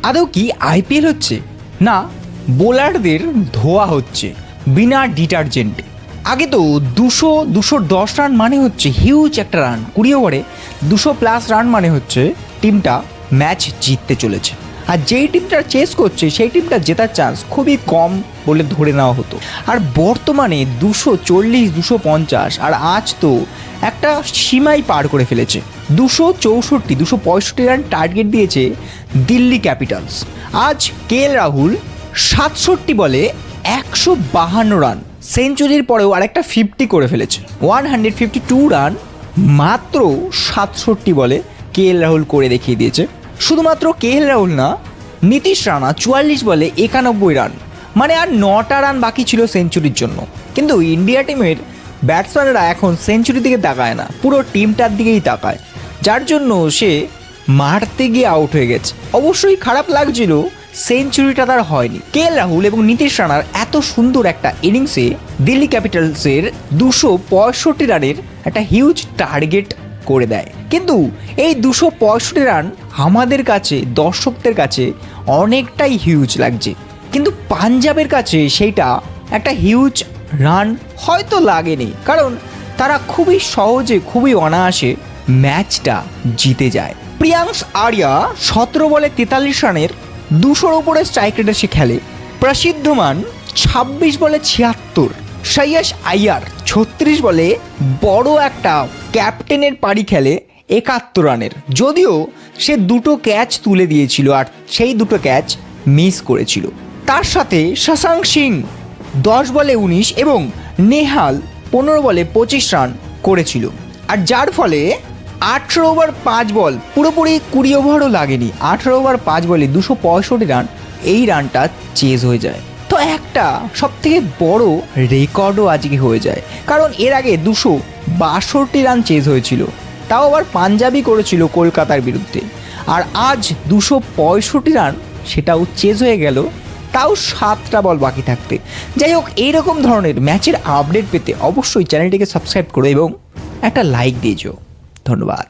আদৌ কি আইপিএল হচ্ছে? না, বোলারদের ধোয়া হচ্ছে বিনা ডিটারজেন্টে। আগে তো 210 রান মানে হচ্ছে হিউজ একটা রান। 20 ওভারে 200+ রান মানে হচ্ছে টিমটা ম্যাচ জিততে চলেছে। আর যেই টিমটা চেস করছে সেই টিমটা জেতার চান্স খুবই কম বলে ধরে নেওয়া হতো। আর বর্তমানে 240, 250, আর আজ তো একটা সীমাই পার করে ফেলেছে। 264, 265 রান টার্গেট দিয়েছে দিল্লি ক্যাপিটালস। আজ কেএল রাহুল 67 বলে 152 রান, সেঞ্চুরির পরেও আরেকটা 50 করে ফেলেছে। 152 রান মাত্র 67 বলে কেএল রাহুল করে দেখিয়ে দিয়েছে। শুধুমাত্র কেএল রাহুল না, নীতিশ রানা 44 বলে 91 রান, মানে আর 9টা রান বাকি ছিল সেঞ্চুরির জন্য। কিন্তু ইন্ডিয়া টিমের ব্যাটসম্যানরা এখন সেঞ্চুরির দিকে তাকায় না, পুরো টিমটার দিকেই তাকায়, যার জন্য সে মারতে গিয়ে আউট হয়ে গেছে। অবশ্যই খারাপ লাগছিল সেঞ্চুরিটা তার হয়নি। কেএল রাহুল এবং নীতিশ রানার এত সুন্দর একটা ইনিংসে দিল্লি ক্যাপিটালসের 265 রানের একটা হিউজ টার্গেট করে দেয়। কিন্তু এই 265 রান আমাদের কাছে, দর্শকদের কাছে অনেকটাই হিউজ লাগছে, কিন্তু পাঞ্জাবের কাছে সেইটা একটা হিউজ রান হয়তো লাগেনি, কারণ তারা খুবই সহজে, খুবই অনায়াসে ম্যাচটা জিতে যায়। প্রিয়াংশ আরিয়া 17 বলে 43 রানের 200-র উপরে স্ট্রাইক রেটে সে খেলে। প্রসিদ্ধ মান 26 বলে 76। শ্রেয়াস আইয়ার 36 বলে বড় একটা ক্যাপ্টেনের পারি খেলে 71 রানের, যদিও সে 2টো ক্যাচ তুলে দিয়েছিল আর সেই 2টো ক্যাচ মিস করেছিল। তার সাথে শশাঙ্ক সিং 10 বলে 19 এবং নেহাল 15 বলে 25 রান করেছিল। আর যার ফলে 18 ওভার 5 বল, পুরোপুরি 20 ওভারও লাগেনি, 18 ওভার 5 বলে 265 রান, এই রানটা চেজ হয়ে যায়। তো একটা সবথেকে বড় রেকর্ডও আজকে হয়ে যায়, কারণ এর আগে 262 রান চেজ হয়েছিল, তাও আবার পাঞ্জাবি করেছিল কলকাতার বিরুদ্ধে। আর আজ 265 রান সেটাও চেজ হয়ে গেল, তাও 7টা বল বাকি থাকতে। যাই হোক, এইরকম ধরনের ম্যাচের আপডেট পেতে অবশ্যই চ্যানেলটিকে সাবস্ক্রাইব করো এবং একটা লাইক দিয়ে যেও। ধন্যবাদ।